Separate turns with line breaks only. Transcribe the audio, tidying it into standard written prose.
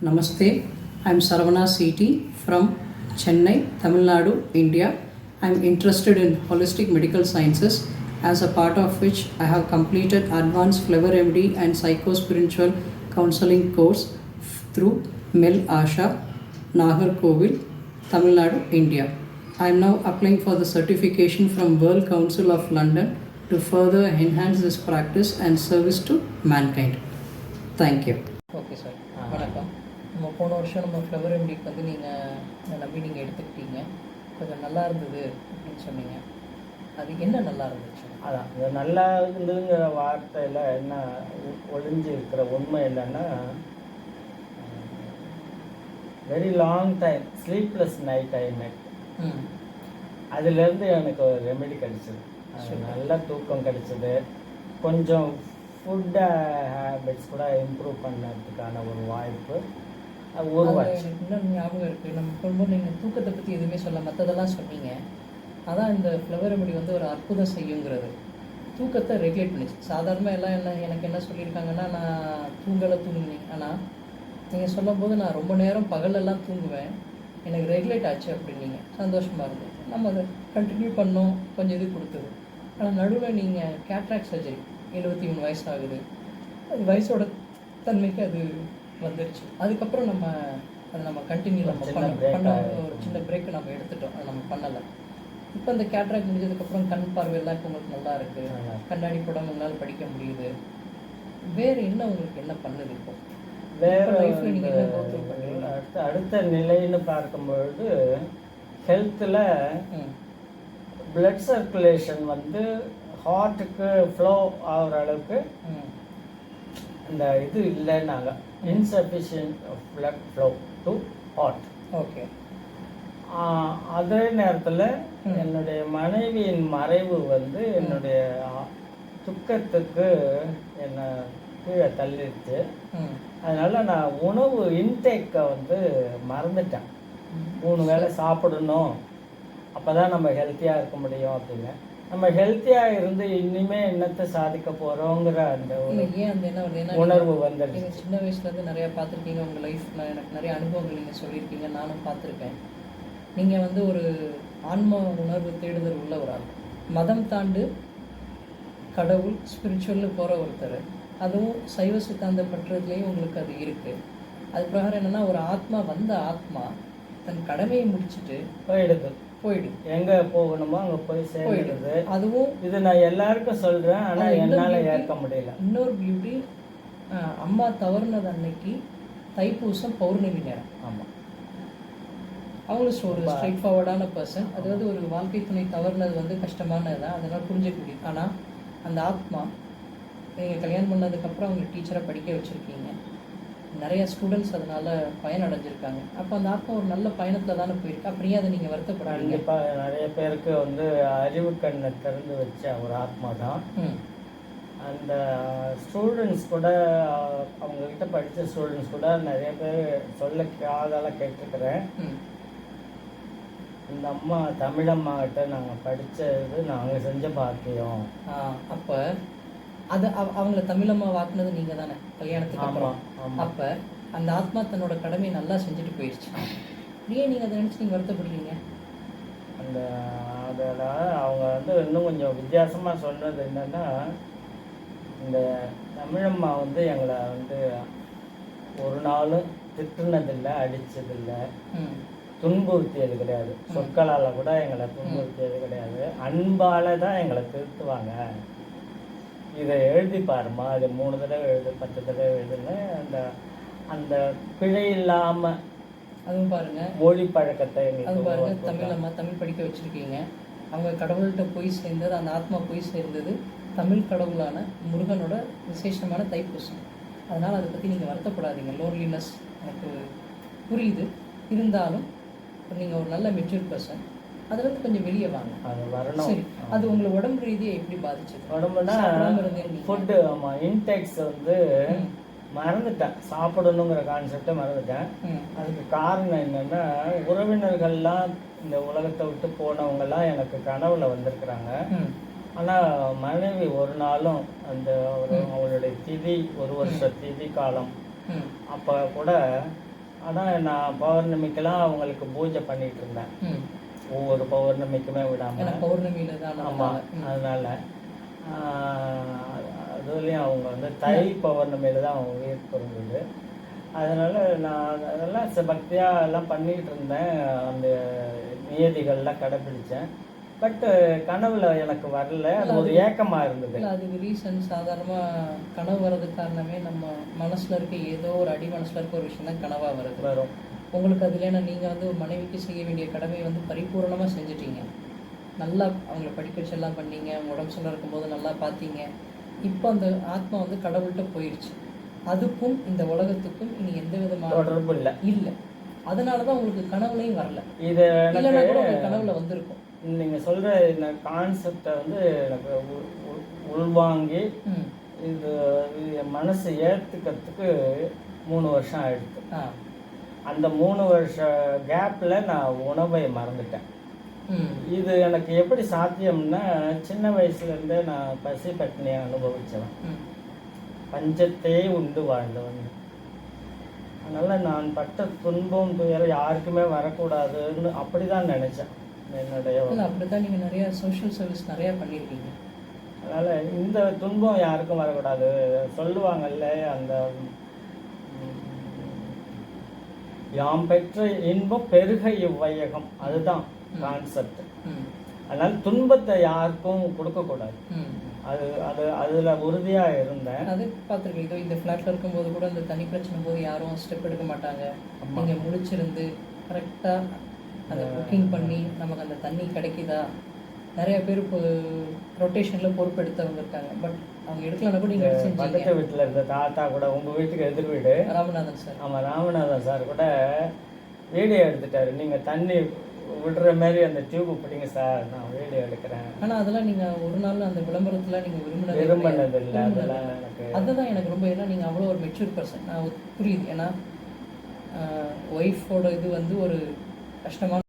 Namaste, I am Saravana CT from Chennai, Tamil Nadu, India. I am interested in holistic medical sciences, as a part of which I have completed advanced Flower MD and psychospiritual counseling course through Mel Asha, Nagarkovil, Tamil Nadu, India. I am now applying for the certification from World Council of London to further enhance this practice and service to mankind. Thank you.
Okay sir, வணக்கம். நம்ம போன வருஷம் நம்ம flower எம்டிக்கு வந்து நீங்கள் நம்பி நீங்கள் எடுத்துக்கிட்டீங்க, கொஞ்சம் நல்லா இருந்தது அப்படின்னு சொன்னீங்க. அது என்ன நல்லா இருந்துச்சு?
அதான் இந்த நல்லா இருந்ததுங்கிற வார்த்தையில் என்ன ஒளிஞ்சு இருக்கிற உண்மை இல்லைன்னா, very long time sleepless night ஆயிடுமே. அதுலேருந்து எனக்கு ஒரு ரெமெடி கிடச்சிது. நல்ல தூக்கம் கிடச்சிது. கொஞ்சம் ஃபுட்டு ஹேபிட்ஸ் கூட இம்ப்ரூவ் பண்ணுறதுக்கான ஒரு வாய்ப்பு உருவாச்சு.
இன்னும் ஞாபகம் இருக்குது, நம்ம போகும்போது நீங்கள் தூக்கத்தை பற்றி எதுவுமே சொல்ல, மற்றதெல்லாம் சொன்னீங்க. அதான் இந்த ஃப்ளவர் ரெமெடி வந்து ஒரு அற்புதம் செய்யுங்கிறது. தூக்கத்தை ரெகுலேட் பண்ணிச்சு. சாதாரணமாக எல்லாம் எனக்கு என்ன சொல்லியிருக்காங்கன்னா, நான் தூங்கினேன். ஆனால் நீங்கள் சொல்லும்போது நான் ரொம்ப நேரம் பகலெல்லாம் தூங்குவேன், எனக்கு ரெகுலேட் ஆச்சு அப்படின்னீங்க. சந்தோஷமாக இருந்தது. நம்ம அதை கண்டினியூ பண்ணோம், கொஞ்சம் இது கொடுத்தது. ஆனால் நடுவில் நீங்கள் கேட்ராக்ட் சர்ஜரி 73 வயசு ஆகுது, அது வயசோட தன்மைக்கு அது வந்துருச்சு. அதுக்கப்புறம் நம்ம கண்டினியூ பண்ண ஒரு சின்ன பிரேக் நம்ம எடுத்துட்டோம், அதை நம்ம பண்ணலை. இப்போ இந்த கேட்ராக்ட் முடிஞ்சதுக்கப்புறம் கண் பார்வையெல்லாம் இப்போ உங்களுக்கு நல்லா இருக்குது, கண்ணாடி போடாமல் உங்களால் படிக்க முடியுது. வேறு என்ன உங்களுக்கு என்ன பண்ணுது? இப்போ
வேறு லைஃப்பில் நீங்கள் என்ன கோத்ரூ பண்ணுறீங்க? அடுத்த நிலைன்னு பார்க்கும்பொழுது ஹெல்த்தில் பிளட் சர்க்குலேஷன் வந்து ஹார்ட்டுக்கு ஃப்ளோ ஆகிற அளவுக்கு இந்த இது இல்லைன்னாங்க, insufficient blood flow to heart.
Okay.
அதே நேரத்தில் என்னுடைய மனைவியின் மறைவு வந்து என்னுடைய துக்கத்துக்கு என்னை கீழே தள்ளிடுச்சு. அதனால் நான் உணவு இன்டேக்கை வந்து மறந்துட்டேன். 3 வேளை சாப்பிடணும், அப்போ தான் நம்ம ஹெல்த்தியாக இருக்க முடியும் அப்படின்னு. நம்ம ஹெல்த்தியாக இருந்து இனிமேல் என்னத்தை சாதிக்க போகிறோங்கிற அந்த உணர்வு வந்துடுச்சு.
நீங்கள் சின்ன வயசுலேருந்து நிறையா பார்த்துருக்கீங்க, உங்கள் லைஃப்பில் எனக்கு நிறைய அனுபவங்கள் நீங்கள் சொல்லியிருக்கீங்க, நானும் பார்த்துருக்கேன். நீங்கள் வந்து ஒரு ஆன்ம உணர்வு தேடுதல் உள்ள ஒரு ஆள், மதம் தாண்டு கடவுள் ஸ்பிரிச்சுவலில் போகிற ஒருத்தர், அதுவும் சைவ சித்தாந்த பற்றுறதுலேயும் உங்களுக்கு அது இருக்குது. அது பிரகாரம் என்னென்னா, ஒரு ஆத்மா வந்த ஆத்மா தன் கடமையை முடிச்சுட்டு போயிடுது.
எங்கே போகணுமோ அங்கே போய் சேர்ந்துடுது.
அதுவும்
இது நான் எல்லாருக்கும் சொல்கிறேன், ஆனால் என்னால் ஏற்க முடியல.
இன்னொரு பியூட்டி, அம்மா தவறுனது அன்னைக்கு தைப்பூசம் பௌர்ணமி நேரம்.
ஆமாம்,
அவங்களும் ஒரு ஸ்ட்ரைட் ஃபார்வர்டான பர்சன். அதாவது ஒரு வாழ்க்கை துணை தவறுனது வந்து கஷ்டமானது தான், அதனால் புரிஞ்சிக்க முடியும். ஆனால் அந்த ஆத்மா நீங்கள் கல்யாணம் பண்ணதுக்கப்புறம் அவங்க டீச்சராக படிக்க வச்சுருக்கீங்க, நிறைய ஸ்டூடெண்ட்ஸ் அதனால் பயனடைஞ்சிருக்காங்க. அப்போ அந்த ஆத்மா ஒரு நல்ல பயணத்தில் தானே போயிருக்கு. அப்படியே அதை நீங்கள் வருத்தப்படாதீங்க.
கண்டிப்பாக நிறைய பேருக்கு வந்து அறிவு கண்ணை திறந்து வச்ச ஒரு ஆத்மா தான். அந்த ஸ்டூடெண்ட்ஸ் கூட, அவங்கக்கிட்ட படித்த ஸ்டூடெண்ட்ஸ் கூட நிறைய பேர் சொல்ல காதால் கேட்டிருக்கிறேன். இந்த அம்மா தமிழம்மாக்கிட்ட நாங்கள் படித்தது நாங்கள் செஞ்ச பாக்கியம்.
அப்போ அது அவங்கள தமிழம்மா வாக்குனது நீங்கள் தானே கல்யாணத்துக்கு அப்புறம். அப்போ அந்த ஆத்மா தன்னோட கடமையை நல்லா செஞ்சுட்டு போயிடுச்சு. அப்படியே நீங்கள் அதை நினச்சி நீங்கள் வருத்தப்படுவீங்க.
அதில் அவங்க வந்து இன்னும் கொஞ்சம் வித்தியாசமாக சொன்னது என்னென்னா, இந்த தமிழம்மா வந்து எங்களை வந்து ஒரு நாளும் திட்டுனதில்லை, அடித்ததில்லை, துன்புறுத்தியது கிடையாது. சொற்களால் கூட எங்களை துன்புறுத்தியது கிடையாது. அன்பால் தான் எங்களை திருத்துவாங்க. இதை எழுதி பாருமா, அது 3 தடவை எழுது, 10 தடவை எழுதுன்னு அந்த பிழை இல்லாமல்
அதுவும் பாருங்கள்
மொழி பழக்கத்தை
அதுவும் பாருங்கள். தமிழ் படிக்க வச்சுருக்கீங்க. அவங்க கடவுள்கிட்ட போய் சேர்ந்தது, அந்த ஆத்மா போய் சேர்ந்தது தமிழ் கடவுளான முருகனோட விசேஷமான தைப்பூசம். அதனால் அதை பற்றி நீங்கள் வருத்தப்படாதீங்க. லோன்லினஸ் எனக்கு புரியுது, இருந்தாலும் நீங்கள் ஒரு நல்ல மெச்சூர் பர்சன், அதுலேருந்து கொஞ்சம் வெளியே வாங்க.
அது வரணும்.
சரி, அது உங்களை உடம்பு ரீதியாக எப்படி பாதிச்சது?
உடம்புனா ஃபுட்டு, ஆமாம், இன்டேக்ஸ் வந்து மறந்துட்டேன், சாப்பிடணுங்கிற கான்செப்டை மறந்துட்டேன். அதுக்கு காரணம் என்னென்னா, உறவினர்கள்லாம் இந்த உலகத்தை விட்டு போனவங்கெல்லாம் எனக்கு கனவுல வந்திருக்கிறாங்க. ஆனால் மனைவி ஒரு நாளும் அவளுடைய திதி, 1 வருஷ திதி காலம் அப்போ கூட ஆனால் நான் பௌர்ணமிக்கெல்லாம் அவங்களுக்கு பூஜை பண்ணிட்டு இருந்தேன்,
ம்.
ஒவ்வொரு பௌர்ணமிக்குமே
ஏன்னா
விடாமல்.
பௌர்ணமியில தான்
ஆமாம், அதனால அதுலேயும் அவங்க வந்து தை பௌர்ணமியில் தான் அவங்க உயிர் பிறந்தது. அதனால் நான் அதெல்லாம் பக்தியாக எல்லாம் பண்ணிகிட்டு இருந்தேன், அந்த நியதிகள்லாம் கடைப்பிடிச்சேன். பட்டு கனவுல எனக்கு வரல, அது ஒரு ஏக்கமாக இருந்தது.
இல்லை, அதுக்கு ரீசன் சாதாரணமாக கனவு வர்றதுக்கு காரணமே நம்ம மனசில் இருக்க ஏதோ ஒரு அடி மனசில் இருக்க ஒரு விஷயம் தான் கனவாக வருது.
வரும்.
உங்களுக்கு அதில் என்ன, நீங்கள் வந்து ஒரு மனைவிக்கு செய்ய வேண்டிய கடமையை வந்து பரிபூரணமாக செஞ்சிட்டீங்க. நல்லா அவங்கள படிக்க வச்செல்லாம் பண்ணீங்க, அவங்க உடம்பு சொல்ல இருக்கும்போது நல்லா பார்த்தீங்க. இப்போ அந்த ஆத்மா வந்து கடவுள்கிட்ட போயிடுச்சு. அதுக்கும் இந்த உலகத்துக்கும் இனி எந்த விதமான
தொடர்பு இல்லை.
இல்லை. அதனால தான் உங்களுக்கு கனவுலையும் வரல.
இது
இல்லைன்னா கூட உங்களுக்கு கனவுல வந்திருக்கும்.
நீங்கள் சொல்கிற இந்த கான்செப்டை வந்து எனக்கு உள்வாங்கி இது என் மனசை ஏற்றுக்கிறதுக்கு 3 வருஷம் ஆயிடுச்சு. அந்த 3 வருஷ கேப்பில் நான் உணவை மறந்துட்டேன். இது எனக்கு எப்படி சாத்தியம்னா, சின்ன வயசுலேருந்தே நான் பசி பட்டினியை அனுபவித்தவன், பஞ்சத்தையே உண்டு வாழ்ந்தவன். அதனால் நான் பட்ட துன்பம் துயரம் யாருக்குமே வரக்கூடாதுன்னு அப்படி தான் நினச்சேன் என்னுடைய.
அப்படி தான் நீங்கள் நிறையா சோஷியல் சர்வீஸ் நிறையா பண்ணியிருக்கீங்க.
அதனால் இந்த துன்பம் யாருக்கும் வரக்கூடாது. சொல்லுவாங்கல்ல, அந்த யாம் பெற்ற இன்பம் பெருக இவ்வையகம், அதுதான் கான்செப்ட். அதனால் துன்பத்தை யாருக்கும் கொடுக்கக்கூடாது. அது அது அதில் உறுதியாக இருந்தேன்.
அது பார்த்துருக்கேன். இதோ இந்த ஃப்ளாட்டில் இருக்கும்போது கூட அந்த தனி பிரச்சனை போது யாரும் ஸ்டெப் எடுக்க மாட்டாங்க. நீங்கள் முடிச்சிருந்து கரெக்டாக அதை புக்கிங் பண்ணி நமக்கு அந்த தண்ணி கிடைக்குதா. நிறைய பேர் இப்போ ரொட்டேஷனில் பொறுப்பெடுத்தவங்க இருக்காங்க, பட் அவங்க எடுக்கலன்னா கூட நீங்கள்
பக்கத்து வீட்டில் இருந்த தாத்தா கூட, உங்கள் வீட்டுக்கு எதிர் வீடு
ராமநாதன் சார்.
ஆமாம், ராமநாதன் சார் கூட வீடியோ எடுத்துட்டாரு. நீங்கள் தண்ணி விடுற மாதிரி அந்த டியூப் பிடிங்க சார், நான் வீடியோ எடுக்கிறேன்.
ஆனால் அதெல்லாம் நீங்கள் ஒரு நாள் அந்த விளம்பரத்தில் நீங்கள்
விரும்பினது இல்லை. அதெல்லாம் எனக்கு
அதுதான் எனக்கு ரொம்ப, ஏன்னா நீங்கள் அவ்வளோ ஒரு மெச்சூர் பர்சன். நான் புரியுது. ஏன்னா ஒய்ஃபோட இது வந்து ஒரு கஷ்டமான